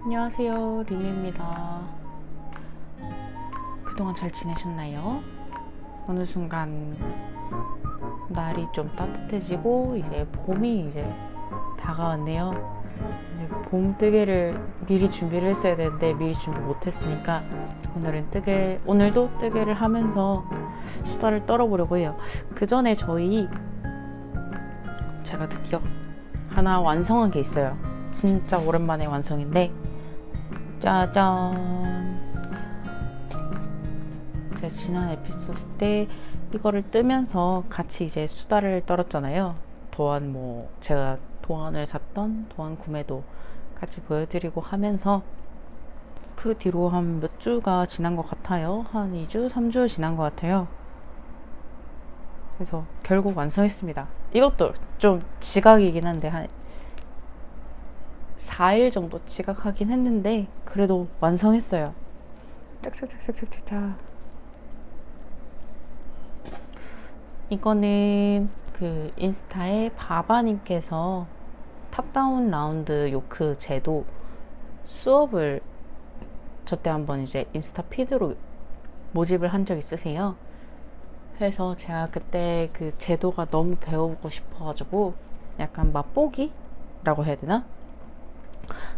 안녕하세요, 리미입니다. 그동안 잘 지내셨나요? 어느 순간 날이 좀 따뜻해지고 이제 봄이 이제 다가왔네요. 이제 봄 뜨개를 미리 준비를 했어야 되는데 미리 준비 못했으니까 오늘도 뜨개를 하면서 수다를 떨어보려고 해요. 그 전에 제가 드디어 하나 완성한 게 있어요. 진짜 오랜만에 완성인데 짜잔. 제가 지난 에피소드 때 이거를 뜨면서 같이 이제 수다를 떨었잖아요. 제가 도안을 샀던 도안 구매도 같이 보여드리고 하면서 그 뒤로 한 몇 주가 지난 것 같아요. 한 2주, 3주 지난 것 같아요. 그래서 결국 완성했습니다. 이것도 좀 지각이긴 한데 한 4일 정도 지각하긴 했는데 그래도 완성했어요. 짝짝짝짝짝짝. 이거는 그 인스타에 바바님께서 탑다운 라운드 요크 제도 수업을 저때 한번 이제 인스타 피드로 모집을 한 적 있으세요. 그래서 제가 그때 그 제도가 너무 배워보고 싶어가지고 약간 맛보기라고 해야 되나?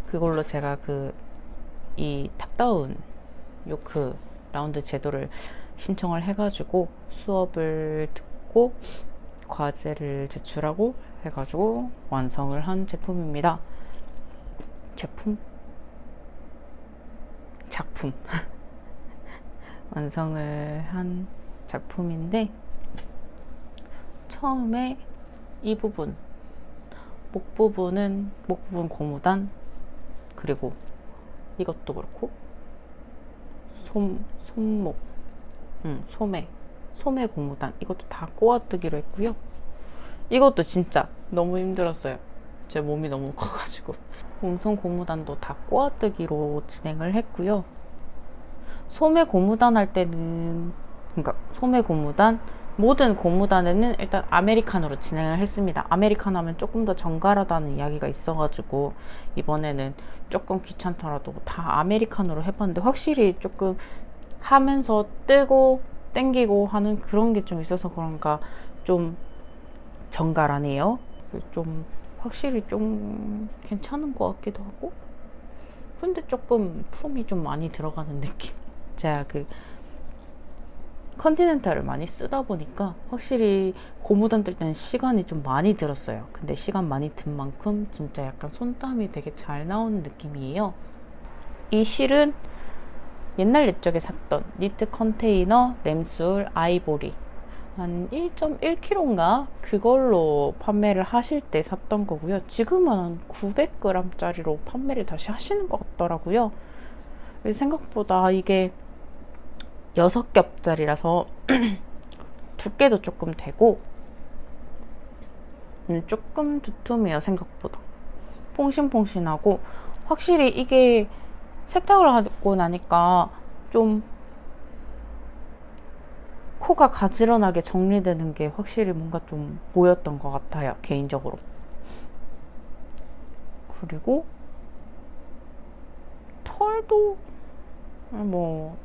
그걸로 제가 이 탑다운 요크 라운드 제도를 신청을 해가지고 수업을 듣고 과제를 제출하고 해가지고 완성을 한 제품입니다. 작품 완성을 한 작품인데 처음에 이 부분 목 부분 고무단, 그리고 이것도 그렇고 소매 고무단, 이것도 다 꼬아뜨기로 했고요. 이것도 진짜 너무 힘들었어요. 제 몸이 너무 커가지고 몸통 고무단도 다 꼬아뜨기로 진행을 했고요. 소매 고무단 할 때는, 그러니까 소매 고무단, 모든 고무단에는 일단 아메리칸으로 진행을 했습니다. 아메리칸 하면 조금 더 정갈하다는 이야기가 있어가지고 이번에는 조금 귀찮더라도 다 아메리칸으로 해봤는데 확실히 조금 하면서 뜨고 땡기고 하는 그런 게 좀 있어서 그런가 좀 정갈하네요. 좀 확실히 좀 괜찮은 것 같기도 하고, 근데 조금 품이 좀 많이 들어가는 느낌. 제가 컨티넨탈을 많이 쓰다 보니까 확실히 고무단 뜰 때는 시간이 좀 많이 들었어요. 근데 시간 많이 든 만큼 진짜 약간 손땀이 되게 잘 나오는 느낌이에요. 이 실은 옛날 옛적에 샀던 니트 컨테이너 램술 아이보리 한 1.1kg인가 그걸로 판매를 하실 때 샀던 거고요. 지금은 한 900g짜리로 판매를 다시 하시는 것 같더라고요. 생각보다 이게 6겹짜리라서 두께도 조금 되고 조금 두툼해요. 생각보다 퐁신퐁신하고, 확실히 이게 세탁을 하고 나니까 좀 코가 가지런하게 정리되는 게 확실히 뭔가 좀 보였던 것 같아요, 개인적으로. 그리고 털도 뭐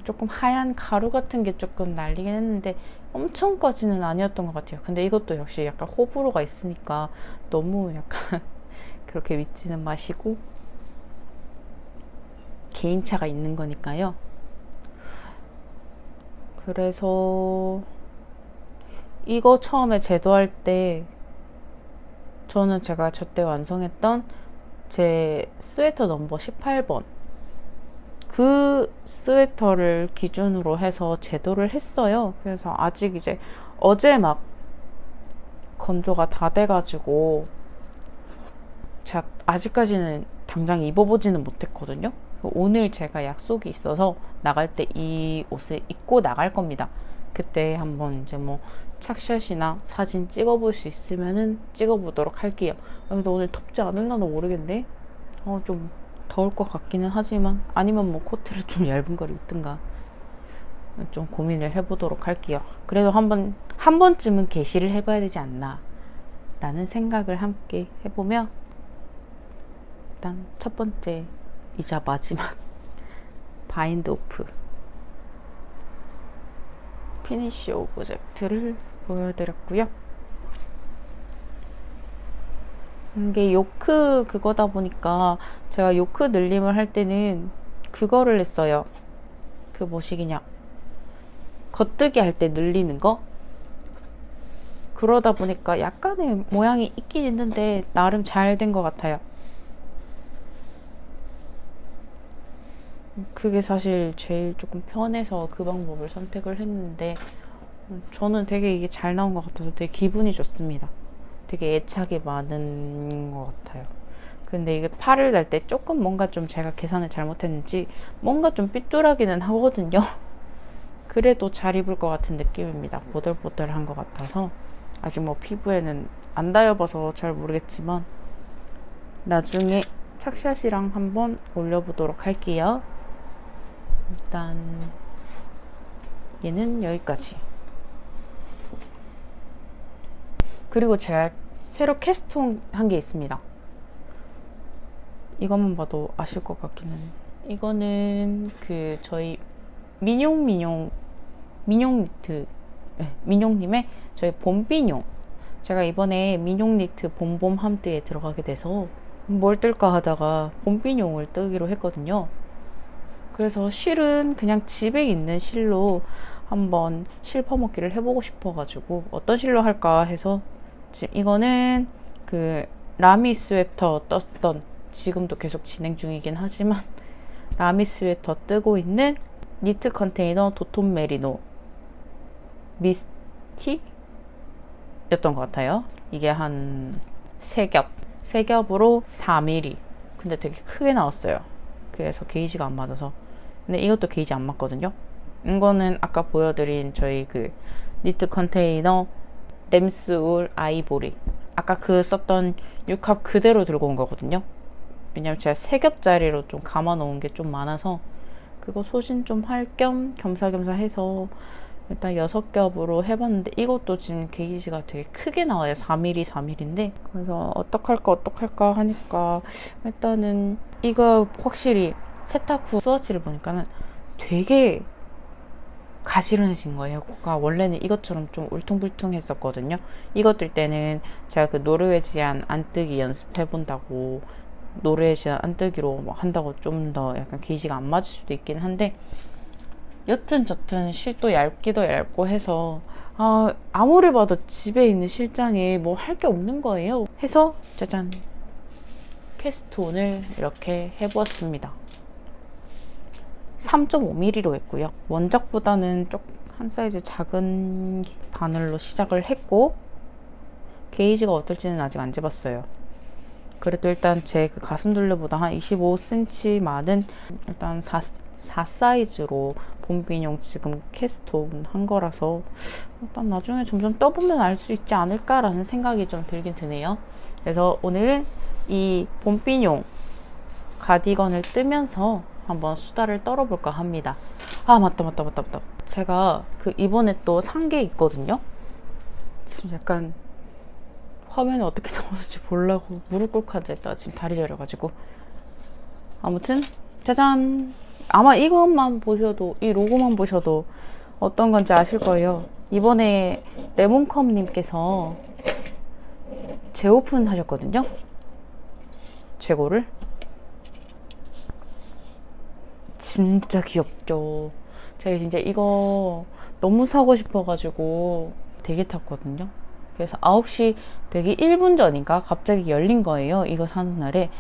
조금 하얀 가루 같은 게 조금 날리긴 했는데 엄청까지는 아니었던 것 같아요. 근데 이것도 역시 약간 호불호가 있으니까 너무 약간 그렇게 믿지는 마시고, 개인차가 있는 거니까요. 그래서 이거 처음에 제도할 때 제가 저때 완성했던 제 스웨터 넘버 18번 그 스웨터를 기준으로 해서 제도를 했어요. 그래서 아직 이제 어제 막 건조가 다 돼가지고 제가 아직까지는 당장 입어보지는 못했거든요. 오늘 제가 약속이 있어서 나갈 때 이 옷을 입고 나갈 겁니다. 그때 한번 이제 뭐 착샷이나 사진 찍어볼 수 있으면은 찍어보도록 할게요. 근데 오늘 덥지 않을라나 모르겠네. 좀 더울 것 같기는 하지만, 아니면 뭐 코트를 좀 얇은 걸 입든가 좀 고민을 해보도록 할게요. 그래도 한 번쯤은 게시를 해봐야 되지 않나 라는 생각을 함께 해보며 일단 첫 번째이자 마지막 바인드 오프 피니쉬 오브젝트를 보여드렸고요. 이게 요크 그거다 보니까 제가 요크 늘림을 할 때는 그거를 했어요. 그 뭐시기냐, 겉뜨기 할 때 늘리는 거. 그러다 보니까 약간의 모양이 있긴 있는데 나름 잘 된 것 같아요. 그게 사실 제일 조금 편해서 그 방법을 선택을 했는데 저는 되게 이게 잘 나온 것 같아서 되게 기분이 좋습니다. 되게 애착이 많은 것 같아요. 근데 이게 팔을 달 때 조금 뭔가 좀 제가 계산을 잘못했는지 뭔가 좀 삐뚤하기는 하거든요. 그래도 잘 입을 것 같은 느낌입니다. 보들보들한 것 같아서. 아직 뭐 피부에는 안 닿여봐서 잘 모르겠지만 나중에 착샷이랑 한번 올려보도록 할게요. 일단 얘는 여기까지. 그리고 제가 새로 캐스트 한 게 있습니다. 이것만 봐도 아실 것 같기는. 이거는 그 저희 민용 니트, 네, 민용님의 저희 봄비뇽. 제가 이번에 민용 니트 봄봄 함드에 들어가게 돼서 뭘 뜰까 하다가 봄비뇽을 뜨기로 했거든요. 그래서 실은 그냥 집에 있는 실로 한번 실 퍼먹기를 해보고 싶어가지고 어떤 실로 할까 해서 지금 이거는 그 라미 스웨터 떴던, 지금도 계속 진행 중이긴 하지만 라미 스웨터 뜨고 있는 니트 컨테이너 도톤 메리노 미스티 였던 것 같아요. 이게 한 3겹으로 4mm. 근데 되게 크게 나왔어요. 그래서 게이지가 안 맞아서. 근데 이것도 게이지 안 맞거든요. 이거는 아까 보여드린 저희 그 니트 컨테이너 램스울 아이보리, 아까 그 썼던 6합 그대로 들고 온 거거든요. 왜냐면 제가 3겹짜리로 좀 감아 놓은 게 좀 많아서 그거 소진 좀 할 겸 겸사겸사 해서 일단 6겹으로 해봤는데 이것도 지금 게이지가 되게 크게 나와요. 4mm인데 그래서 어떡할까 하니까 일단은 이거 확실히 세탁 후 스와치를 보니까는 되게 가지런해진 거예요. 코가 원래는 이것처럼 좀 울퉁불퉁했었거든요. 이것 뜰 때는 제가 그 노르웨지안 안뜨기 연습해본다고 노르웨지안 안뜨기로 한다고 좀 더 약간 게이지가 안 맞을 수도 있긴 한데, 여튼 저튼 실도 얇기도 얇고 해서 아무리 봐도 집에 있는 실장에 뭐 할 게 없는 거예요. 해서 짜잔, 캐스트온을 이렇게 해보았습니다. 3.5mm로 했고요. 원작보다는 한 사이즈 작은 바늘로 시작을 했고 게이지가 어떨지는 아직 안 재봤어요. 그래도 일단 제 그 가슴 둘레보다 한 25cm 많은 일단 4 사이즈로 봄비뇽 지금 캐스트온 한 거라서 일단 나중에 점점 떠보면 알 수 있지 않을까라는 생각이 좀 들긴 드네요. 그래서 오늘은 이 봄비뇽 가디건을 뜨면서 한번 수다를 떨어볼까 합니다. 맞다. 제가 그 이번에 또 산 게 있거든요. 지금 약간 화면에 어떻게 나오는지 보려고 무릎 꿇고 앉아있다가 지금 다리 저려가지고. 아무튼 짜잔! 아마 이것만 보셔도, 이 로고만 보셔도 어떤 건지 아실 거예요. 이번에 레몬컵님께서 재오픈 하셨거든요. 재고를. 진짜 귀엽죠. 제가 진짜 이거 너무 사고 싶어가지고 대기 탔거든요. 그래서 9시 되게 1분 전인가 갑자기 열린 거예요. 이거 사는 날에.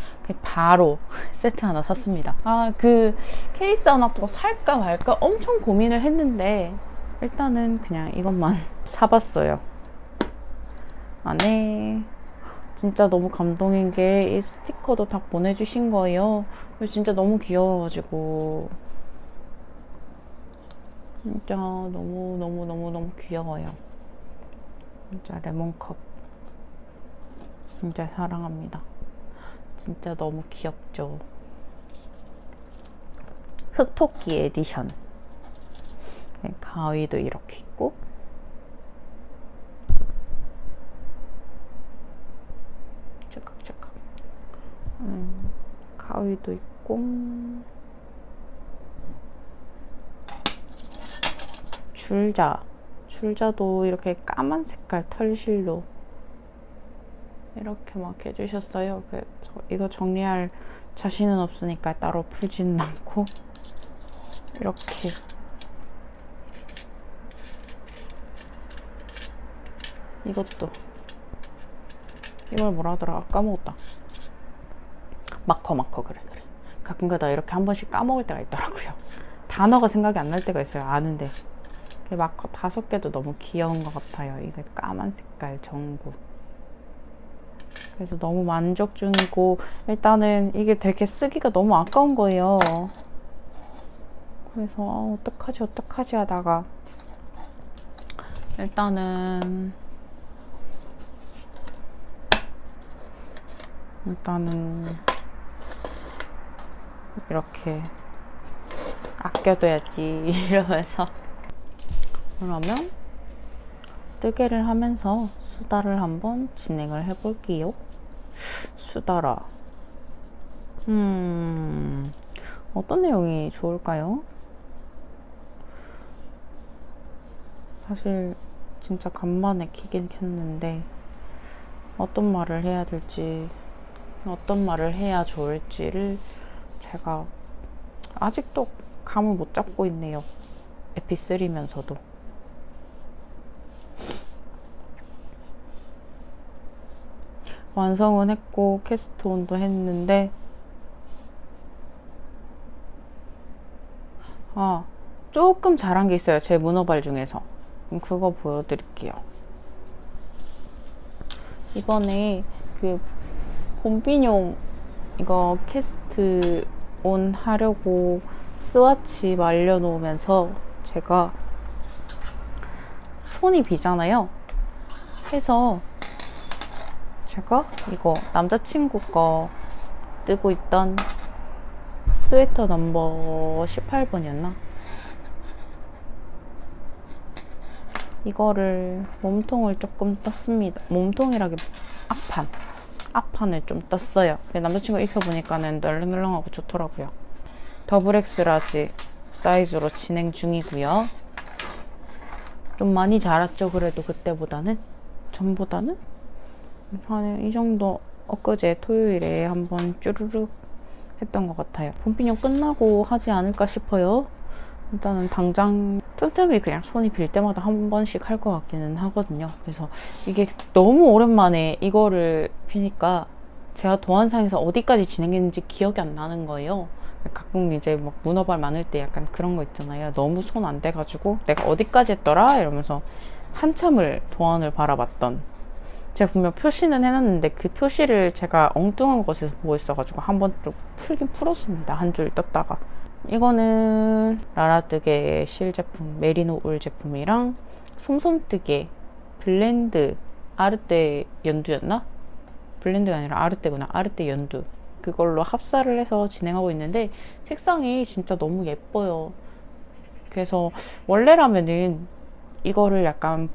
바로 세트 하나 샀습니다. 그 케이스 하나 더 살까 말까 엄청 고민을 했는데 일단은 그냥 이것만 사봤어요. 안에 진짜 너무 감동인 게 이 스티커도 다 보내주신 거예요. 진짜 너무 귀여워가지고 진짜 너무 귀여워요. 진짜 레몬컵 진짜 사랑합니다. 진짜 너무 귀엽죠. 흑토끼 에디션. 가위도 이렇게 있고 찰칵. 가위도 있고, 줄자도 이렇게 까만 색깔 털실로 이렇게 막 해주셨어요. 그래서 이거 정리할 자신은 없으니까 따로 풀지는 않고 이렇게 이것도 이걸 뭐라 하더라? 까먹었다. 마커 그래. 가끔가다 이렇게 한 번씩 까먹을 때가 있더라고요. 단어가 생각이 안 날 때가 있어요. 아는데 마커 5개도 너무 귀여운 것 같아요. 이게 까만 색깔 전구. 그래서 너무 만족 중이고, 일단은 이게 되게 쓰기가 너무 아까운 거예요. 그래서 어떡하지 하다가 일단은 이렇게 아껴둬야지 이러면서, 그러면 뜨개를 하면서 수다를 한번 진행을 해볼게요. 수다라. 어떤 내용이 좋을까요? 사실 진짜 간만에 키긴 켰는데 어떤 말을 해야 될지, 어떤 말을 해야 좋을지를 제가 아직도 감을 못 잡고 있네요. 에피3면서도. 완성은 했고 캐스트온도 했는데, 조금 잘한 게 있어요. 제 문어발 중에서. 그거 보여드릴게요. 이번에 그 봄비뇽 이거 캐스트온 하려고 스와치 말려놓으면서 제가 손이 비잖아요. 해서 제가 이거 남자친구 거 뜨고 있던 스웨터 넘버 18번이었나? 이거를 몸통을 조금 떴습니다. 몸통이라기 앞판을 좀 떴어요. 남자친구 입혀보니까는 널렁널렁하고 좋더라고요. 더블 X라지 사이즈로 진행 중이고요. 좀 많이 자랐죠. 그래도 그때보다는, 전보다는 한 이 정도. 엊그제 토요일에 한번 쭈르륵 했던 것 같아요. 봄비뇽 끝나고 하지 않을까 싶어요. 일단은 당장 틈틈이 그냥 손이 빌 때마다 한 번씩 할 것 같기는 하거든요. 그래서 이게 너무 오랜만에 이거를 피니까 제가 도안상에서 어디까지 진행했는지 기억이 안 나는 거예요. 가끔 이제 막 문어발 많을 때 약간 그런 거 있잖아요. 너무 손 안 돼가지고 내가 어디까지 했더라? 이러면서 한참을 도안을 바라봤던, 제가 분명 표시는 해놨는데 그 표시를 제가 엉뚱한 곳에서 보고 있어가지고 한번 좀 풀긴 풀었습니다. 한 줄 떴다가. 이거는 라라뜨개의 실제품 메리노 울 제품이랑 솜솜뜨개 블렌드 아르떼 연두였나? 블렌드가 아니라 아르떼구나. 아르떼 연두. 그걸로 합사를 해서 진행하고 있는데 색상이 진짜 너무 예뻐요. 그래서 원래라면은 이거를 약간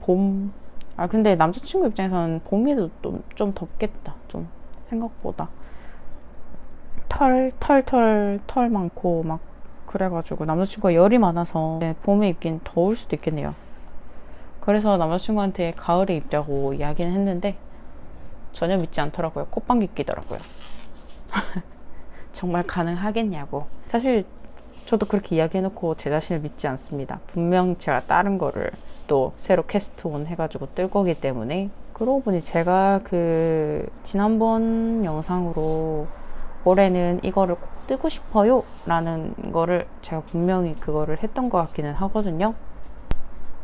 근데 남자친구 입장에서는 봄이도 좀 덥겠다. 좀 생각보다 털 많고 막 그래가지고 남자친구가 열이 많아서 봄에 입긴 더울 수도 있겠네요. 그래서 남자친구한테 가을에 입자고 이야기는 했는데 전혀 믿지 않더라고요. 콧방귀 끼더라고요. 정말 가능하겠냐고. 사실 저도 그렇게 이야기해놓고 제 자신을 믿지 않습니다. 분명 제가 다른 거를 또 새로 캐스트온 해가지고 뜰 거기 때문에. 그러고 보니 제가 지난번 영상으로 올해는 이거를 꼭 뜨고 싶어요 라는 거를 제가 분명히 그거를 했던 것 같기는 하거든요.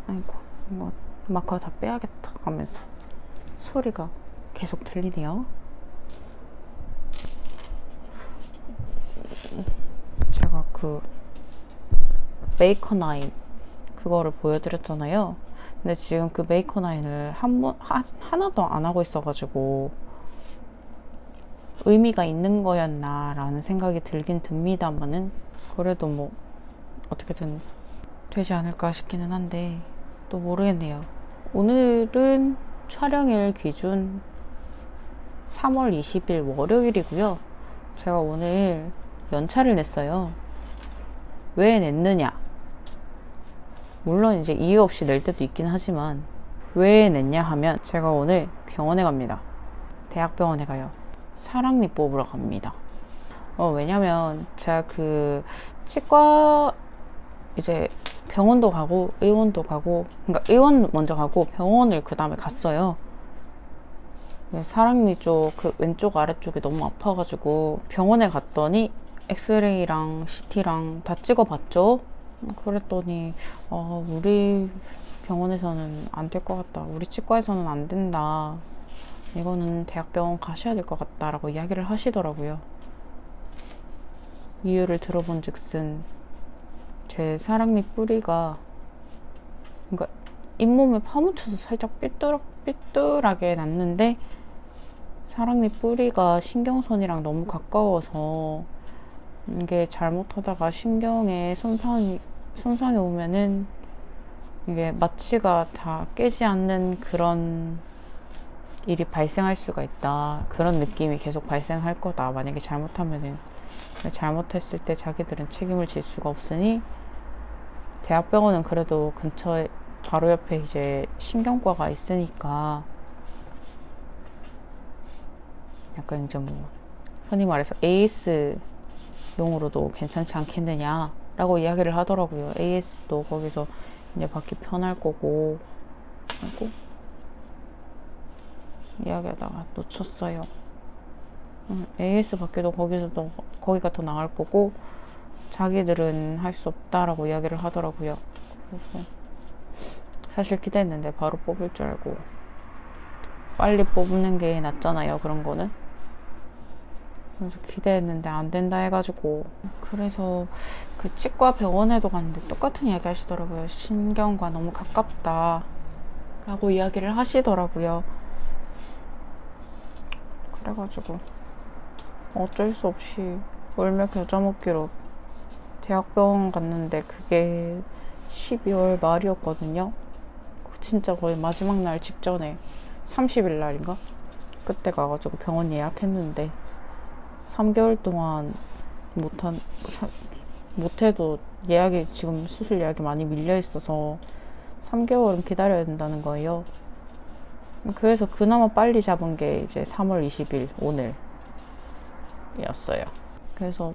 아이고, 이거 마커 다 빼야겠다 하면서 소리가 계속 들리네요. 제가 메이커9 그거를 보여드렸잖아요. 근데 지금 그 메이커9을 하나도 안 하고 있어가지고 의미가 있는 거였나 라는 생각이 들긴 듭니다만은, 그래도 뭐 어떻게든 되지 않을까 싶기는 한데 또 모르겠네요. 오늘은 촬영일 기준 3월 20일 월요일이고요. 제가 오늘 연차를 냈어요. 왜 냈느냐? 물론 이제 이유 없이 낼 때도 있긴 하지만 왜 냈냐 하면 제가 오늘 병원에 갑니다. 대학병원에 가요. 사랑니 뽑으러 갑니다. 왜냐면 제가 그 치과 이제 병원도 가고 의원도 가고, 그러니까 의원 먼저 가고 병원을 그 다음에 갔어요. 사랑니 쪽 그 왼쪽 아래쪽이 너무 아파가지고 병원에 갔더니 엑스레이랑 CT랑 다 찍어봤죠. 그랬더니 우리 병원에서는 안 될 것 같다, 우리 치과에서는 안 된다, 이거는 대학병원 가셔야 될 것 같다 라고 이야기를 하시더라고요. 이유를 들어본 즉슨 제 사랑니 뿌리가, 그러니까 잇몸에 파묻혀서 살짝 삐뚤하게 났는데 사랑니 뿌리가 신경선이랑 너무 가까워서 이게 잘못하다가 신경에 손상이 오면은 이게 마취가 다 깨지 않는 그런 일이 발생할 수가 있다, 그런 느낌이 계속 발생할 거다, 만약에 잘못하면은. 잘못했을 때 자기들은 책임을 질 수가 없으니 대학병원은 그래도 근처에 바로 옆에 이제 신경과가 있으니까 약간 이제 뭐 흔히 말해서 AS 용으로도 괜찮지 않겠느냐 라고 이야기를 하더라고요. AS도 거기서 이제 받기 편할 거고 하고 이야기하다가 놓쳤어요. AS 받기도 거기가 더 나을 거고 자기들은 할 수 없다라고 이야기를 하더라고요. 그래서 사실 기대했는데 바로 뽑을 줄 알고, 빨리 뽑는 게 낫잖아요, 그런 거는. 그래서 기대했는데 안 된다 해가지고, 그래서 그 치과 병원에도 갔는데 똑같은 이야기 하시더라고요. 신경과 너무 가깝다 라고 이야기를 하시더라고요. 그래가지고 어쩔 수 없이 울며 겨자 먹기로 대학병원 갔는데 그게 12월 말이었거든요. 진짜 거의 마지막 날 직전에 30일 날인가? 그때 가가지고 병원 예약했는데 3개월 동안 못해도 예약이, 지금 수술 예약이 많이 밀려 있어서 3개월은 기다려야 된다는 거예요. 그래서 그나마 빨리 잡은 게 이제 3월 20일 오늘이었어요. 그래서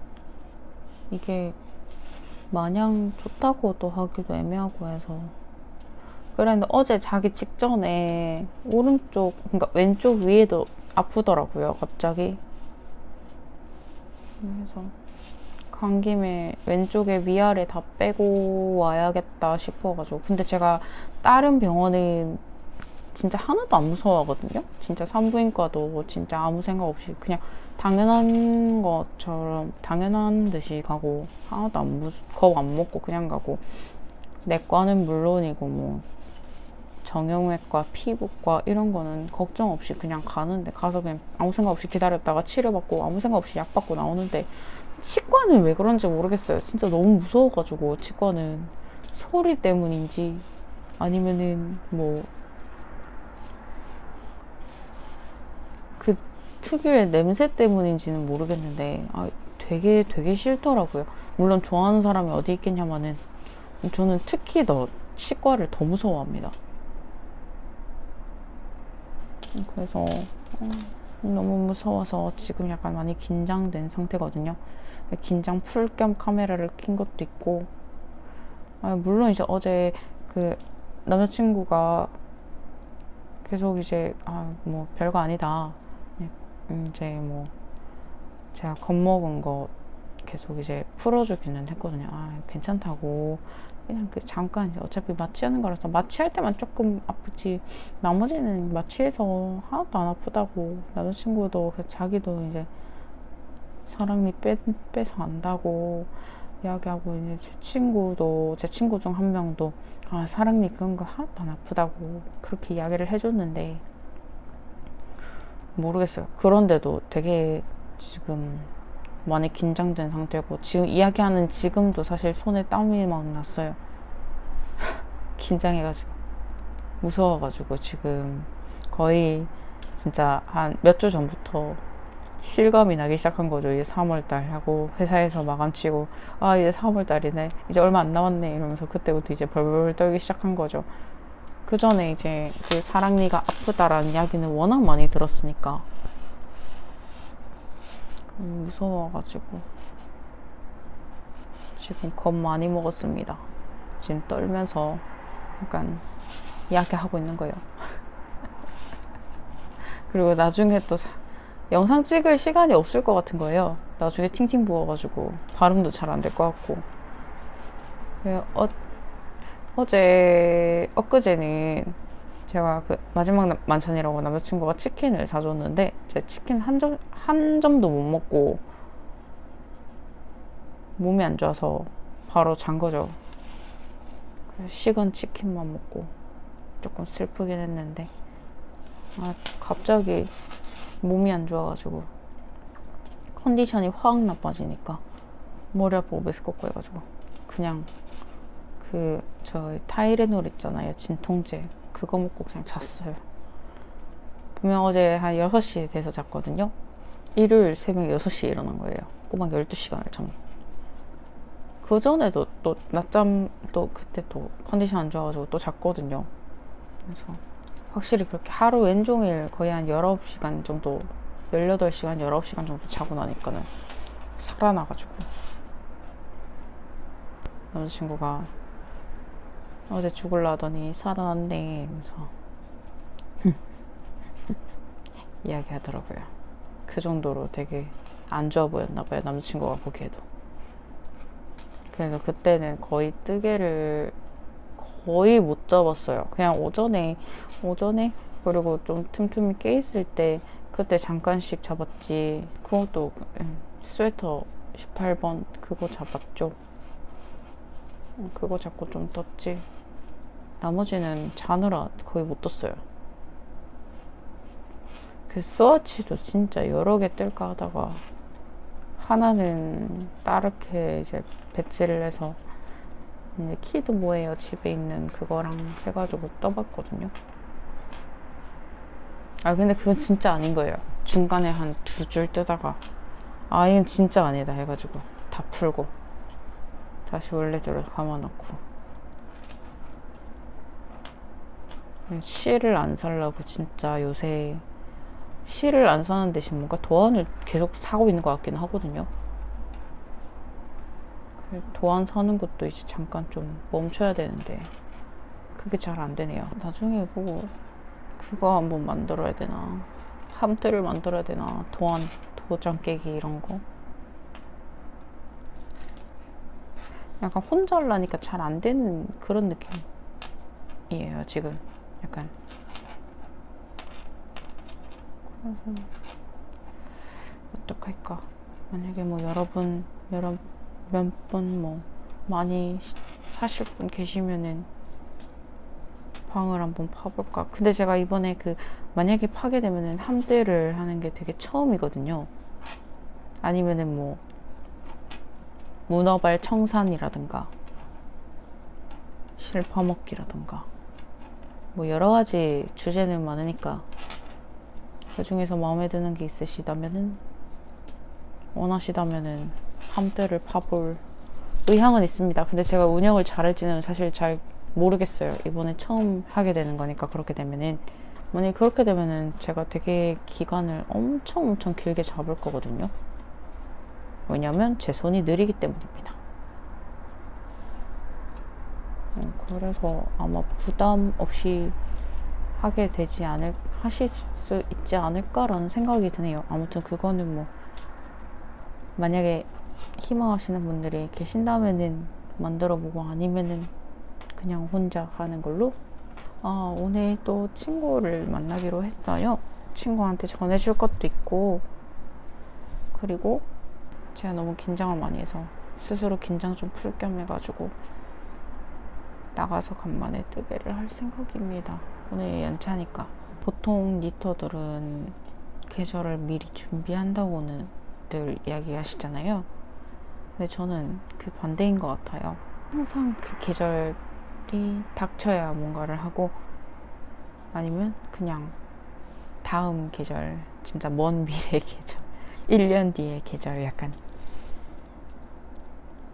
이게 마냥 좋다고도 하기도 애매하고 해서 그랬는데 어제 자기 직전에 오른쪽, 그러니까 왼쪽 위에도 아프더라고요, 갑자기. 그래서 간 김에 왼쪽에 위아래 다 빼고 와야겠다 싶어가지고. 근데 제가 다른 병원은 진짜 하나도 안 무서워하거든요. 진짜 산부인과도 진짜 아무 생각 없이 그냥 당연한 것처럼 당연한 듯이 가고, 하나도 겁 안 먹고 그냥 가고, 내과는 물론이고 뭐 정형외과, 피부과 이런 거는 걱정 없이 그냥 가는데, 가서 그냥 아무 생각 없이 기다렸다가 치료받고 아무 생각 없이 약 받고 나오는데, 치과는 왜 그런지 모르겠어요. 진짜 너무 무서워가지고. 치과는 소리 때문인지 아니면은 뭐 그 특유의 냄새 때문인지는 모르겠는데 되게 싫더라고요. 물론 좋아하는 사람이 어디 있겠냐마는 저는 특히 치과를 더 무서워합니다. 그래서 너무 무서워서 지금 약간 많이 긴장된 상태거든요. 긴장 풀 겸 카메라를 킨 것도 있고, 물론 이제 어제 그 남자친구가 계속 이제 뭐 별거 아니다, 이제 뭐 제가 겁먹은 거 계속 이제 풀어주기는 했거든요. 괜찮다고, 그냥 잠깐 어차피 마취하는 거라서 마취할 때만 조금 아프지 나머지는 마취해서 하나도 안 아프다고. 남자친구도 자기도 이제 사랑니 빼서 안다고 이야기하고, 이제 제 친구 중 한 명도 사랑니 그런 거 하나도 안 아프다고 그렇게 이야기를 해줬는데, 모르겠어요. 그런데도 되게 지금 많이 긴장된 상태고, 지금 이야기하는 지금도 사실 손에 땀이 막 났어요. 긴장해가지고, 무서워가지고. 지금 거의 진짜 한 몇 주 전부터 실감이 나기 시작한 거죠. 이제 3월달 하고 회사에서 마감 치고 아 이제 3월달이네 이제 얼마 안 남았네 이러면서 그때부터 이제 벌벌 떨기 시작한 거죠. 그 전에 이제 그 사랑니가 아프다라는 이야기는 워낙 많이 들었으니까 무서워가지고 지금 겁 많이 먹었습니다. 지금 떨면서 약간 이야기하고 있는 거예요. 그리고 나중에 또 영상 찍을 시간이 없을 것 같은 거예요. 나중에 팅팅 부어가지고 발음도 잘 안 될 것 같고. 엊그제는 제가 그 마지막 만찬이라고 남자친구가 치킨을 사줬는데 제가 치킨 한 점도 못 먹고 몸이 안 좋아서 바로 잔 거죠. 식은 치킨만 먹고 조금 슬프긴 했는데 갑자기 몸이 안 좋아가지고 컨디션이 확 나빠지니까 머리 아프고 메스껍고 해가지고 그냥 저 타이레놀 있잖아요, 진통제 그거 먹고 그냥 잤어요. 분명 어제 한 6시에 돼서 잤거든요. 일요일 새벽 6시에 일어난 거예요. 꼬박 12시간을 잠. 그 전에도 또 낮잠 또 그때 또 컨디션 안 좋아가지고 또 잤거든요. 그래서 확실히 그렇게 하루 왼종일 거의 한 19시간 정도 18시간 19시간 정도 자고 나니까는 살아나가지고 남자친구가 어제 죽을라 하더니 살아났네 이러면서 이야기 하더라고요. 그 정도로 되게 안 좋아 보였나 봐요, 남자친구가 보기에도. 그래서 그때는 거의 뜨개를 거의 못 잡았어요. 그냥 오전에 그리고 좀 틈틈이 깨 있을 때 그때 잠깐씩 잡았지. 그것도 스웨터 18번 그거 잡았죠. 그거 잡고 좀 떴지. 나머지는 자느라 거의 못 떴어요. 그 스와치도 진짜 여러 개 뜰까 하다가 하나는 따르게 이제 배치를 해서 이제 키드 뭐예요 집에 있는 그거랑 해가지고 떠봤거든요. 근데 그건 진짜 아닌 거예요. 중간에 한 2줄 뜨다가 이건 진짜 아니다 해가지고 다 풀고 다시 원래대로 감아놓고. 실을 안 살라고 진짜 요새 실을 안 사는 대신 뭔가 도안을 계속 사고 있는 것 같긴 하거든요. 도안 사는 것도 이제 잠깐 좀 멈춰야 되는데 그게 잘 안 되네요. 나중에 뭐 그거 한번 만들어야 되나, 함대를 만들어야 되나, 도장 깨기 이런 거. 약간 혼자 하려니까 잘 안 되는 그런 느낌이에요 지금. 약간 그래서 어떡할까. 만약에 뭐 여러분 몇 분 뭐 많이 하실 분 계시면은 방을 한번 파볼까. 근데 제가 이번에 만약에 파게 되면은 함대를 하는 게 되게 처음이거든요. 아니면은 뭐 문어발 청산이라든가 실 파먹기라든가 뭐 여러 가지 주제는 많으니까 그 중에서 마음에 드는 게 있으시다면은 원하시다면은 함대를 파볼 의향은 있습니다. 근데 제가 운영을 잘할지는 사실 잘 모르겠어요. 이번에 처음 하게 되는 거니까. 그렇게 되면은 만약에 그렇게 되면은 제가 되게 기간을 엄청 길게 잡을 거거든요. 왜냐면 제 손이 느리기 때문입니다. 그래서 아마 부담 없이 하실 수 있지 않을까라는 생각이 드네요. 아무튼 그거는 뭐 만약에 희망하시는 분들이 계신다면은 만들어보고 아니면은 그냥 혼자 가는 걸로. 오늘 또 친구를 만나기로 했어요. 친구한테 전해줄 것도 있고, 그리고 제가 너무 긴장을 많이 해서 스스로 긴장 좀 풀 겸 해가지고 나가서 간만에 뜨개를 할 생각입니다. 오늘 연차니까. 보통 니터들은 계절을 미리 준비한다고는 늘 이야기하시잖아요. 근데 저는 그 반대인 것 같아요. 항상 그 계절이 닥쳐야 뭔가를 하고, 아니면 그냥 다음 계절, 진짜 먼 미래의 계절, 1년 뒤의 계절 약간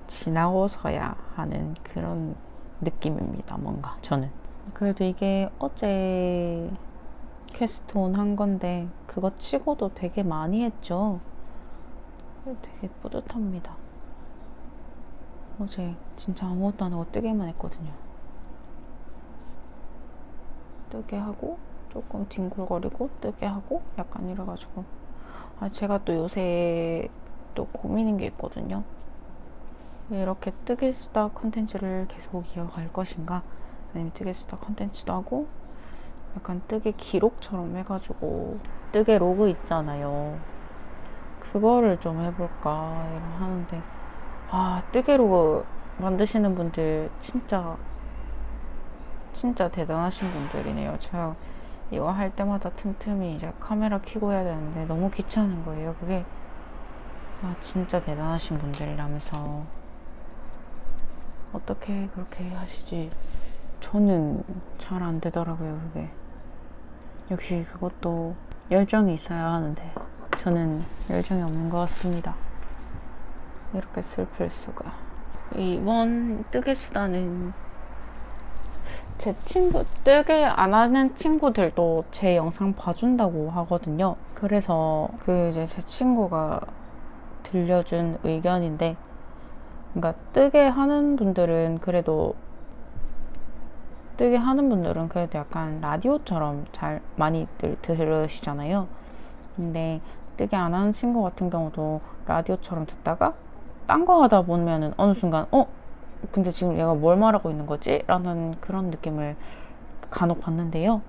지나고서야 하는 그런 느낌입니다. 뭔가 저는. 그래도 이게 어제 캐스트온 한 건데 그거 치고도 되게 많이 했죠. 되게 뿌듯합니다. 어제 진짜 아무것도 안 하고 뜨개만 했거든요. 뜨개 하고 조금 뒹굴거리고 뜨개 하고 약간 이래가지고 제가 또 요새 또 고민인 게 있거든요. 왜 이렇게 뜨개 수다 컨텐츠를 계속 이어갈 것인가, 아니면 뜨개 수다 컨텐츠도 하고 약간 뜨개 기록처럼 해가지고 뜨개 로그 있잖아요. 그거를 좀 해볼까 하는데 뜨개 로그 만드시는 분들 진짜 대단하신 분들이네요. 제가 이거 할 때마다 틈틈이 이제 카메라 켜고 해야 되는데 너무 귀찮은 거예요. 그게 진짜 대단하신 분들이라면서 어떻게 그렇게 하시지? 저는 잘 안 되더라고요. 그게 역시 그것도 열정이 있어야 하는데 저는 열정이 없는 것 같습니다. 이렇게 슬플 수가. 이번 뜨개 수다는 제 친구, 뜨개 안 하는 친구들도 제 영상 봐준다고 하거든요. 그래서 이제 제 친구가 들려준 의견인데, 그러니까 뜨개 하는 분들은 그래도 약간 라디오처럼 잘 많이들 들으시잖아요. 근데 뜨개 안 하는 친구 같은 경우도 라디오처럼 듣다가 딴 거 하다 보면은 어느 순간 근데 지금 얘가 뭘 말하고 있는 거지? 라는 그런 느낌을 간혹 받는데요.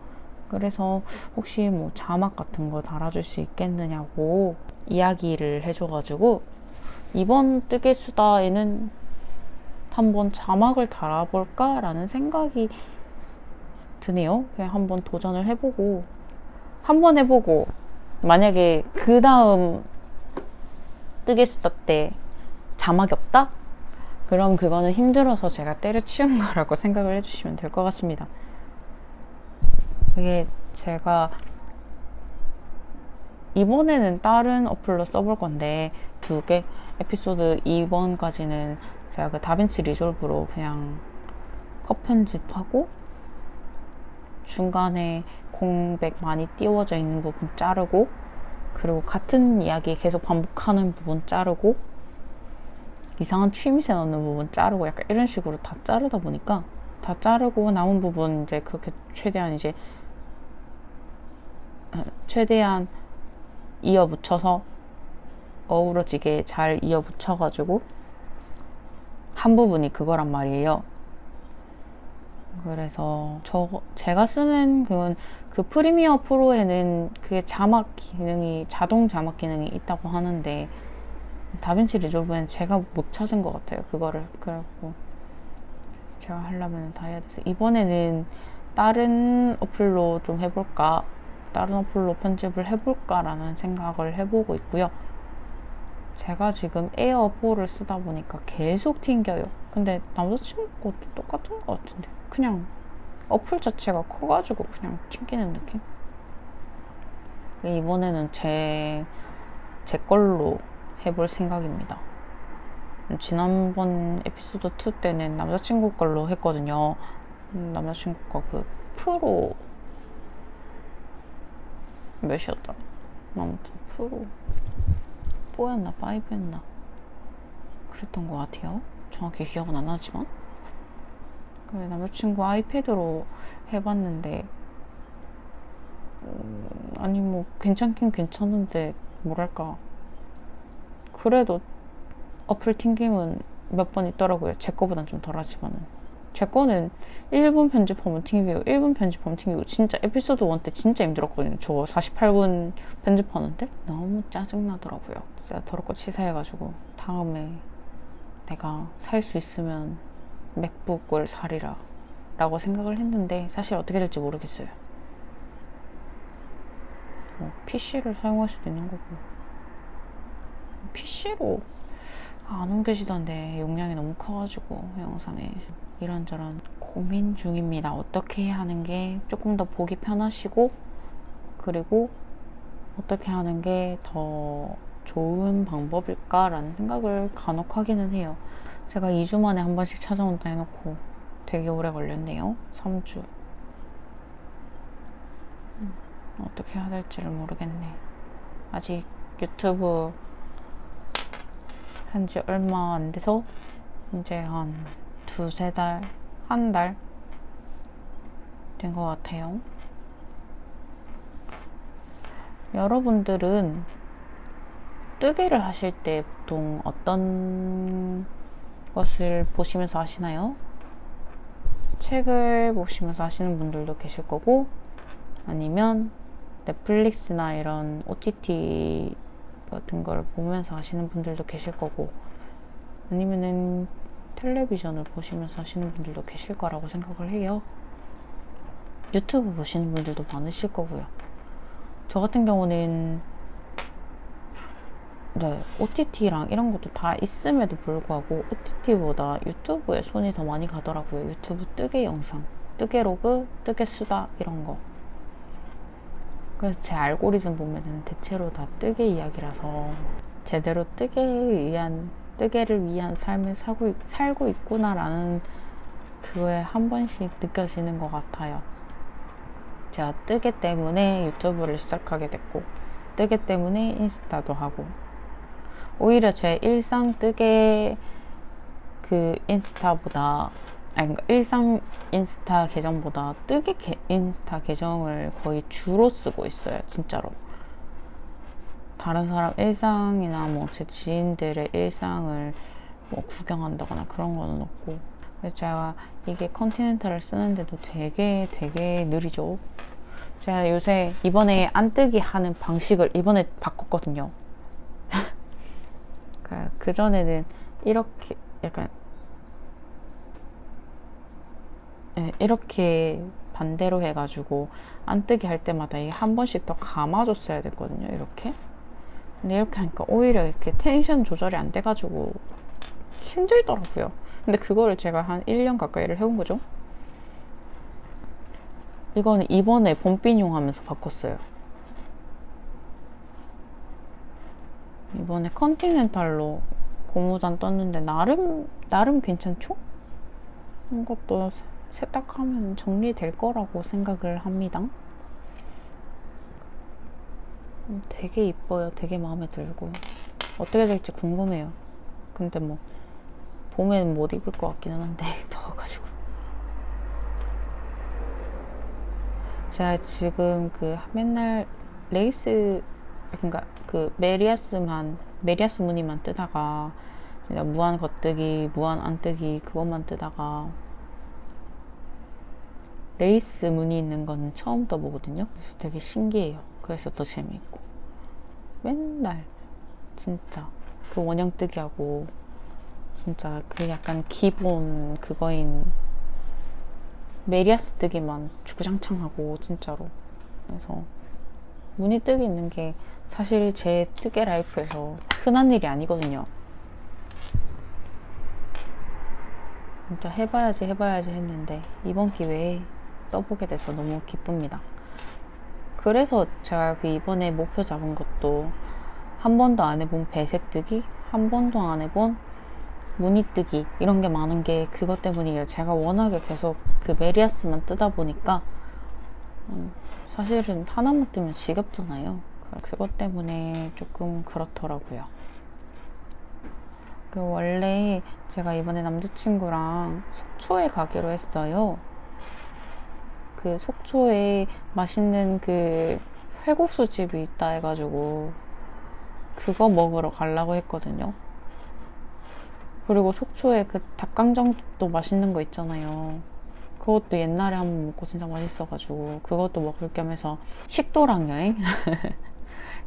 그래서 혹시 뭐 자막 같은 거 달아줄 수 있겠느냐고 이야기를 해줘가지고 이번 뜨개 수다에는 한번 자막을 달아볼까? 라는 생각이 드네요. 그냥 한번 도전을 해보고 만약에 그 다음 뜨개 수다 때 자막이 없다? 그럼 그거는 힘들어서 제가 때려치운 거라고 생각을 해주시면 될 것 같습니다. 그게 제가 이번에는 다른 어플로 써볼 건데 2개 에피소드 2번까지는 제가 그 다빈치 리졸브로 그냥 컷 편집하고 중간에 공백 많이 띄워져 있는 부분 자르고, 그리고 같은 이야기 계속 반복하는 부분 자르고, 이상한 취임새 넣는 부분 자르고, 약간 이런 식으로 다 자르다 보니까 다 자르고 남은 부분 이제 그렇게 최대한 이어 붙여서 어우러지게 잘 이어 붙여가지고 한 부분이 그거란 말이에요. 그래서 제가 쓰는 그 프리미어 프로에는 그게 자동 자막 기능이 있다고 하는데 다빈치 리졸브는 제가 못 찾은 것 같아요. 그거를. 그래갖고 제가 하려면 다 해야 돼서 이번에는 다른 어플로 좀 해볼까, 다른 어플로 편집을 해볼까라는 생각을 해보고 있고요. 제가 지금 에어4를 쓰다 보니까 계속 튕겨요. 근데 남자친구 것도 똑같은 것 같은데 그냥 어플 자체가 커가지고 그냥 튕기는 느낌? 이번에는 제 걸로 해볼 생각입니다. 지난번 에피소드 2 때는 남자친구 걸로 했거든요. 남자친구가 그 프로 몇이었더라? 아무튼 프로 4였나 5였나 그랬던 것 같아요. 정확히 기억은 안 나지만 남자친구 아이패드로 해봤는데 아니 뭐 괜찮긴 괜찮은데 뭐랄까 그래도 어플 튕김은 몇 번 있더라고요. 제 거보단 좀 덜하지만은 제 거는 1분 편집하면 튕기고 1분 편집하면 튕기고 진짜 에피소드 1 때 진짜 힘들었거든요. 저 48분 편집하는데 너무 짜증나더라고요. 진짜 더럽고 치사해가지고 다음에 내가 살 수 있으면 맥북을 사리라 라고 생각을 했는데 사실 어떻게 될지 모르겠어요. PC를 사용할 수도 있는 거고 PC로 안 옮겨지던데 용량이 너무 커가지고 영상에 이런저런 고민 중입니다. 어떻게 하는 게 조금 더 보기 편하시고 그리고 어떻게 하는 게 더 좋은 방법일까라는 생각을 간혹 하기는 해요. 제가 2주 만에 한 번씩 찾아온다 해놓고 되게 오래 걸렸네요. 3주. 어떻게 해야 될지를 모르겠네. 아직 유튜브 한지 얼마 안 돼서 이제 한 두세 달, 한 달 된 것 같아요. 여러분들은 뜨개를 하실 때 보통 어떤 것을 보시면서 하시나요? 책을 보시면서 하시는 분들도 계실 거고, 아니면 넷플릭스나 이런 OTT 같은 걸 보면서 하시는 분들도 계실 거고, 아니면은 텔레비전을 보시면서 하시는 분들도 계실 거라고 생각을 해요. 유튜브 보시는 분들도 많으실 거고요. 저 같은 경우는 네, OTT랑 이런 것도 다 있음에도 불구하고 OTT보다 유튜브에 손이 더 많이 가더라고요. 유튜브 뜨개 영상, 뜨개 로그, 뜨개 수다 이런 거. 그래서 제 알고리즘 보면은 대체로 다 뜨개 이야기라서 제대로 뜨개를 위한 삶을 살고 있구나라는 그거에 한 번씩 느껴지는 것 같아요. 제가 뜨개 때문에 유튜브를 시작하게 됐고, 뜨개 때문에 인스타도 하고, 오히려 제 일상 뜨개 그 인스타보다, 아니, 일상 인스타 계정보다 뜨개 인스타 계정을 거의 주로 쓰고 있어요. 진짜로. 다른 사람 일상이나 뭐 제 지인들의 일상을 뭐 구경한다거나 그런 거는 없고, 제가 이게 컨티넨탈을 쓰는데도 되게 느리죠. 제가 요새 이번에 안뜨기 하는 방식을 이번에 바꿨거든요. 그 전에는 이렇게 약간 이렇게 반대로 해가지고 안뜨기 할 때마다 한 번씩 더 감아줬어야 됐거든요. 이렇게. 근데 이렇게 하니까 오히려 이렇게 텐션 조절이 안 돼가지고 힘들더라고요. 근데 그거를 제가 한 1년 가까이를 해온 거죠. 이거는 이번에 봄비뇽 하면서 바꿨어요. 이번에 컨티넨탈로 고무잔 떴는데 나름 괜찮죠? 이것도 세탁하면 정리될 거라고 생각을 합니다. 되게 이뻐요. 되게 마음에 들고 어떻게 될지 궁금해요. 근데 뭐 봄에는 못 입을 것 같기는 한데 더워가지고. 제가 지금 그 맨날 레이스, 그러니까 그 메리아스 무늬만 뜨다가 진짜 무한 겉뜨기, 무한 안뜨기 그것만 뜨다가 레이스 무늬 있는 거는 처음 떠보거든요. 그래서 되게 신기해요. 그래서 더 재미있고, 맨날 진짜 그 원형 뜨기하고 진짜 그 약간 기본 그거인 메리아스 뜨기만 주구장창하고 진짜로. 그래서 무늬 뜨기 있는 게 사실 제 뜨개 라이프에서 흔한 일이 아니거든요. 진짜 해봐야지 했는데 이번 기회에 떠보게 돼서 너무 기쁩니다. 그래서 제가 그 이번에 목표 잡은 것도 한 번도 안 해본 배색 뜨기, 한 번도 안 해본 무늬 뜨기 이런 게 많은 게 그것 때문이에요. 제가 워낙에 계속 그 메리아스만 뜨다 보니까 사실은 하나만 뜨면 지겹잖아요. 그것 때문에 조금 그렇더라고요. 원래 제가 이번에 남자친구랑 속초에 가기로 했어요. 그 속초에 맛있는 그 회국수 집이 있다 해가지고 그거 먹으러 가려고 했거든요. 그리고 속초에 그 닭강정도 맛있는 거 있잖아요. 그것도 옛날에 한번 먹고 진짜 맛있어가지고 그것도 먹을 겸 해서 식도락 여행?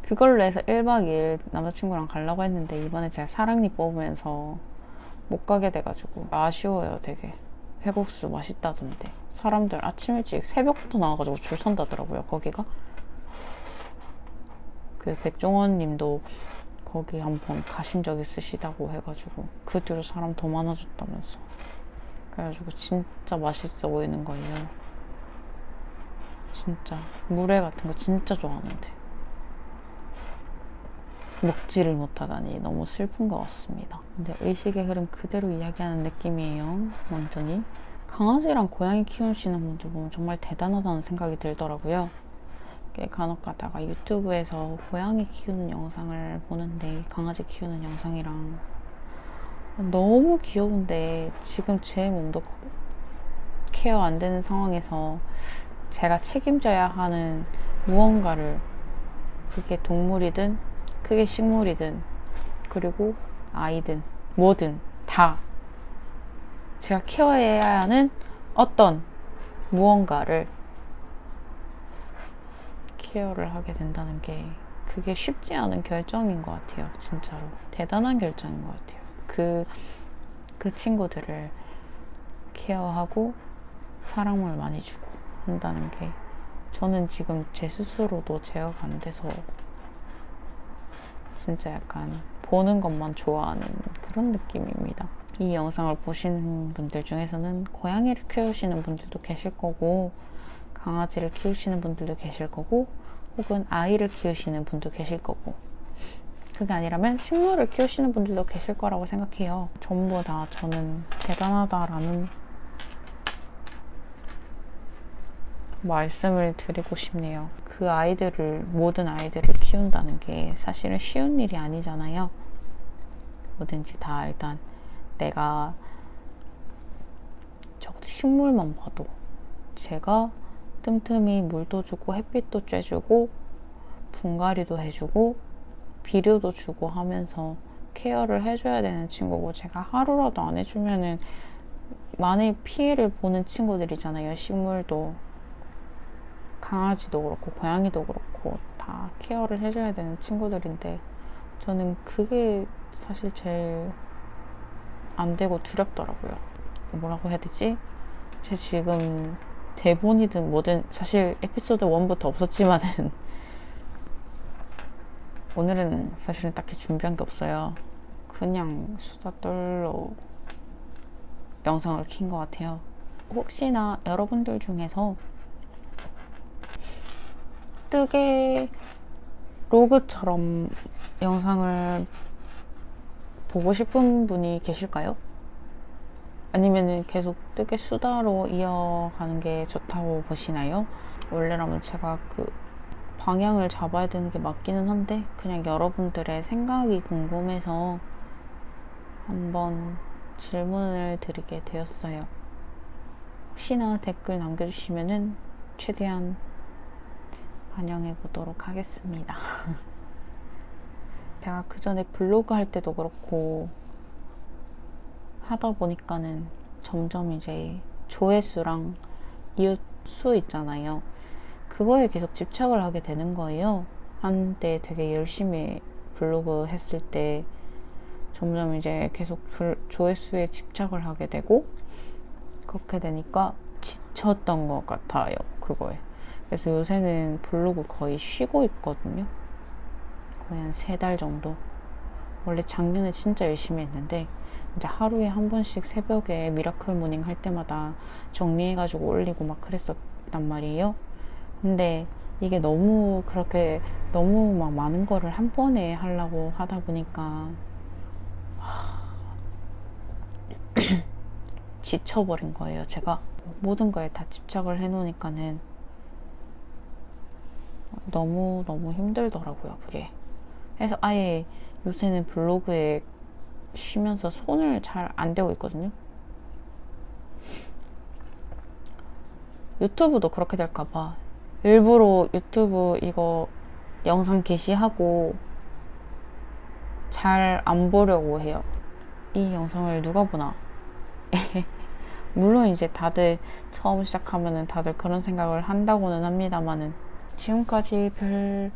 그걸로 해서 1박 2일 남자친구랑 가려고 했는데 이번에 제가 사랑니 뽑으면서 못 가게 돼가지고 아쉬워요. 되게 회국수 맛있다던데 사람들 아침 일찍 새벽부터 나와가지고 줄 선다더라고요. 거기가 그 백종원 님도 거기 한번 가신 적 있으시다고 해가지고 그 뒤로 사람 더 많아졌다면서. 그래가지고 진짜 맛있어 보이는 거예요. 진짜 물회 같은 거 진짜 좋아하는데. 먹지를 못하다니 너무 슬픈 것 같습니다. 근데 의식의 흐름 그대로 이야기하는 느낌이에요. 완전히. 강아지랑 고양이 키우시는 분들 보면 정말 대단하다는 생각이 들더라고요. 간혹 가다가 유튜브에서 고양이 키우는 영상을 보는데 강아지 키우는 영상이랑 너무 귀여운데 지금 제 몸도 케어 안 되는 상황에서 제가 책임져야 하는 무언가를, 그게 동물이든 그게 식물이든 그리고 아이든 뭐든 다 제가 케어해야 하는 어떤 무언가를 케어를 하게 된다는 게 그게 쉽지 않은 결정인 것 같아요. 진짜로 대단한 결정인 것 같아요. 그 친구들을 케어하고 사랑을 많이 주고 한다는 게 저는 지금 제 스스로도 제어가 안 돼서 진짜 약간 보는 것만 좋아하는 그런 느낌입니다. 이 영상을 보시는 분들 중에서는 고양이를 키우시는 분들도 계실 거고 강아지를 키우시는 분들도 계실 거고 혹은 아이를 키우시는 분도 계실 거고 그게 아니라면 식물을 키우시는 분들도 계실 거라고 생각해요. 전부 다 저는 대단하다라는 말씀을 드리고 싶네요. 그 아이들을, 모든 아이들을 키운다는 게 사실은 쉬운 일이 아니잖아요. 뭐든지 다 일단 내가 적어도 식물만 봐도 제가 틈틈이 물도 주고 햇빛도 쬐주고 분갈이도 해주고 비료도 주고 하면서 케어를 해줘야 되는 친구고 제가 하루라도 안 해주면은 많이 피해를 보는 친구들이잖아요. 식물도 강아지도 그렇고 고양이도 그렇고 다 케어를 해줘야 되는 친구들인데 저는 그게 사실 제일 안 되고 두렵더라고요. 뭐라고 해야 되지? 제 지금 대본이든 뭐든 사실 에피소드 1부터 없었지만은 오늘은 사실은 딱히 준비한 게 없어요. 그냥 수다 떨러 영상을 킨 것 같아요. 혹시나 여러분들 중에서 뜨개 로그처럼 영상을 보고 싶은 분이 계실까요? 아니면은 계속 뜨개 수다로 이어가는 게 좋다고 보시나요? 원래라면 제가 그 방향을 잡아야 되는 게 맞기는 한데 그냥 여러분들의 생각이 궁금해서 한번 질문을 드리게 되었어요. 혹시나 댓글 남겨주시면은 최대한 반영해 보도록 하겠습니다. 제가 그 전에 블로그 할 때도 그렇고 하다 보니까는 점점 이제 조회수랑 이웃 수 있잖아요. 그거에 계속 집착을 하게 되는 거예요. 한때 되게 열심히 블로그 했을 때 점점 이제 계속 조회수에 집착을 하게 되고 그렇게 되니까 지쳤던 것 같아요. 그거에. 그래서 요새는 블로그 거의 쉬고 있거든요. 거의 한 3달 정도. 원래 작년에 진짜 열심히 했는데 이제 하루에 한 번씩 새벽에 미라클 모닝 할 때마다 정리해가지고 올리고 막 그랬었단 말이에요. 근데 이게 너무 그렇게 너무 막 많은 거를 한 번에 하려고 하다 보니까 지쳐버린 거예요. 제가 모든 거에 다 집착을 해놓으니까는 너무 힘들더라고요. 그게. 그래서 아예 요새는 블로그에 쉬면서 손을 잘 안 대고 있거든요. 유튜브도 그렇게 될까봐 일부러 유튜브 이거 영상 게시하고 잘 안 보려고 해요. 이 영상을 누가 보나? 물론 이제 다들 처음 시작하면은 다들 그런 생각을 한다고는 합니다만은 지금까지 별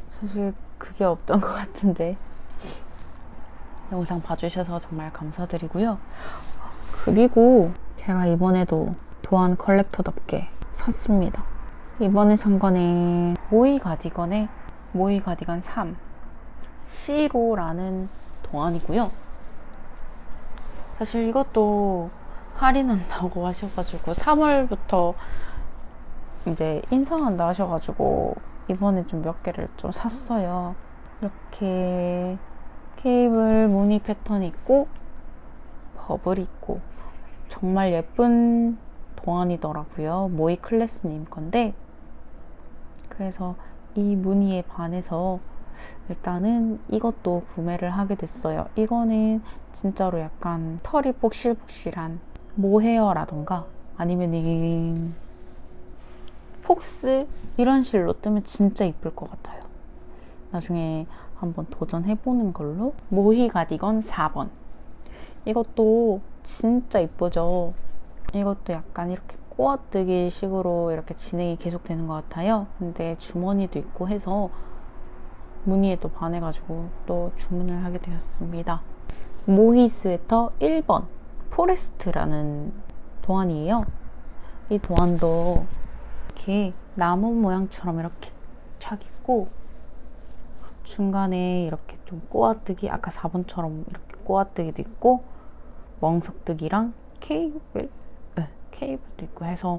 사실 그게 없던 것 같은데 영상 봐주셔서 정말 감사드리고요. 그리고 제가 이번에도 도안 컬렉터답게 샀습니다. 이번에 산 거는 모이 가디건의 모이 가디건 3 C로라는 도안이고요. 사실 이것도 할인한다고 하셔가지고 3월부터 이제 인상한다 하셔가지고 이번에 좀 몇 개를 좀 샀어요. 이렇게 케이블 무늬 패턴이 있고 버블이 있고 정말 예쁜 도안이더라고요. 모이 클래스님 건데, 그래서 이 무늬에 반해서 일단은 이것도 구매를 하게 됐어요. 이거는 진짜로 약간 털이 폭실폭실한 모헤어라던가 아니면 이 폭스 이런 실로 뜨면 진짜 이쁠 것 같아요. 나중에 한번 도전해보는 걸로. 모히 가디건 4번. 이것도 진짜 이쁘죠? 이것도 약간 이렇게 꼬아뜨기 식으로 이렇게 진행이 계속되는 것 같아요. 근데 주머니도 있고 해서 무늬에 또 반해가지고 또 주문을 하게 되었습니다. 모히 스웨터 1번 포레스트라는 도안이에요. 이 도안도 이렇게 나무 모양처럼 이렇게 착 있고 중간에 이렇게 좀 꼬아뜨기, 아까 4번처럼 이렇게 꼬아뜨기도 있고 멍석뜨기랑 케이블도 있고 해서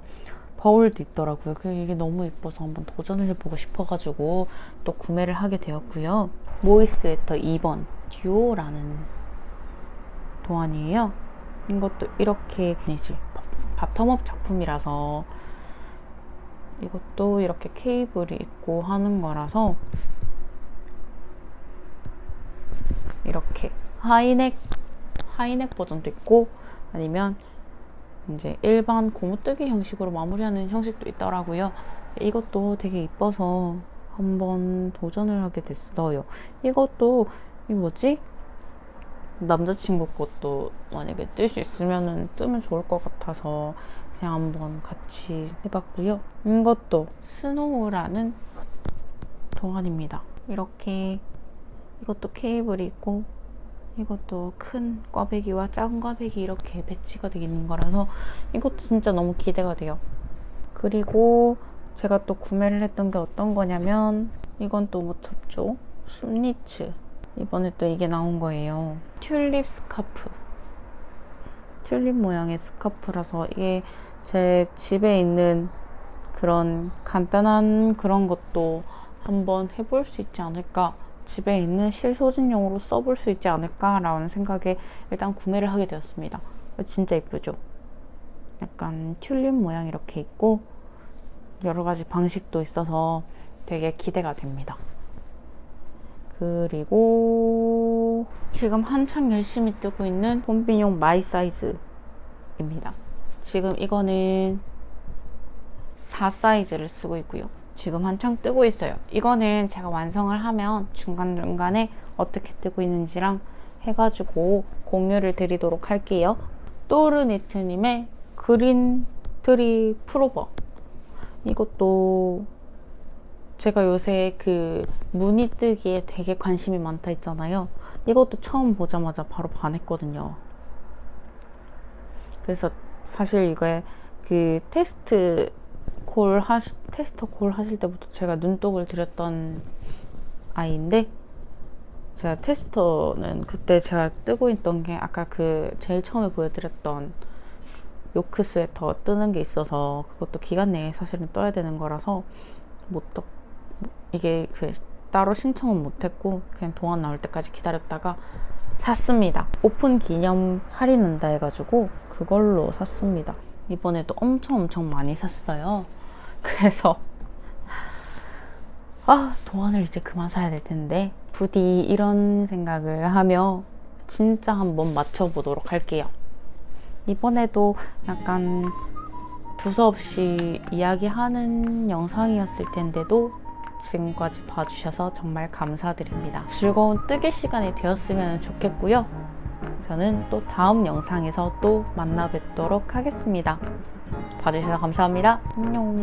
버울도 있더라고요. 이게 너무 예뻐서 한번 도전을 해보고 싶어가지고 또 구매를 하게 되었고요. 모이 스웨터 2번 듀오라는 도안이에요. 이것도 이렇게 바텀업 작품이라서 이것도 이렇게 케이블이 있고 하는 거라서 이렇게 하이넥 버전도 있고 아니면 이제 일반 고무뜨기 형식으로 마무리하는 형식도 있더라고요. 이것도 되게 이뻐서 한번 도전을 하게 됐어요. 이것도 남자친구 것도 만약에 뜰 수 있으면 뜨면 좋을 것 같아서 그냥 한번 같이 해봤고요. 이것도 스노우라는 도안입니다. 이렇게 이것도 케이블이 있고 이것도 큰 꽈배기와 작은 꽈배기 이렇게 배치가 되어 있는 거라서 이것도 진짜 너무 기대가 돼요. 그리고 제가 또 구매를 했던 게 어떤 거냐면 이건 또 못 참죠. 슈니츠. 이번에 또 이게 나온 거예요. 튤립 스카프. 튤립 모양의 스카프라서 이게 제 집에 있는 그런 간단한 그런 것도 한번 해볼 수 있지 않을까, 집에 있는 실소진용으로 써볼 수 있지 않을까라는 생각에 일단 구매를 하게 되었습니다. 진짜 예쁘죠? 약간 튤립 모양 이렇게 있고 여러 가지 방식도 있어서 되게 기대가 됩니다. 그리고 지금 한창 열심히 뜨고 있는 폼비뇽 마이 사이즈입니다. 지금 이거는 4 사이즈를 쓰고 있고요. 지금 한창 뜨고 있어요. 이거는 제가 완성을 하면 중간중간에 어떻게 뜨고 있는지랑 해가지고 공유를 드리도록 할게요. 또르니트님의 그린 트리 프로버. 이것도 제가 요새 그 무늬 뜨기에 되게 관심이 많다 했잖아요. 이것도 처음 보자마자 바로 반했거든요. 그래서 사실 이거에 그 테스터 콜 하실 때부터 제가 눈독을 들였던 아이인데, 제가 테스터는 그때 제가 뜨고 있던 게 아까 그 제일 처음에 보여드렸던 요크 스웨터 뜨는 게 있어서 그것도 기간 내에 사실은 떠야 되는 거라서 이게 그 따로 신청은 못했고 그냥 도안 나올 때까지 기다렸다가 샀습니다. 오픈 기념 할인한다 해가지고 그걸로 샀습니다. 이번에도 엄청 많이 샀어요. 그래서 도안을 이제 그만 사야 될 텐데 부디 이런 생각을 하며 진짜 한번 맞춰보도록 할게요. 이번에도 약간 두서없이 이야기하는 영상이었을 텐데도 지금까지 봐주셔서 정말 감사드립니다. 즐거운 뜨개 시간이 되었으면 좋겠고요. 저는 또 다음 영상에서 또 만나 뵙도록 하겠습니다. 봐주셔서 감사합니다. 안녕.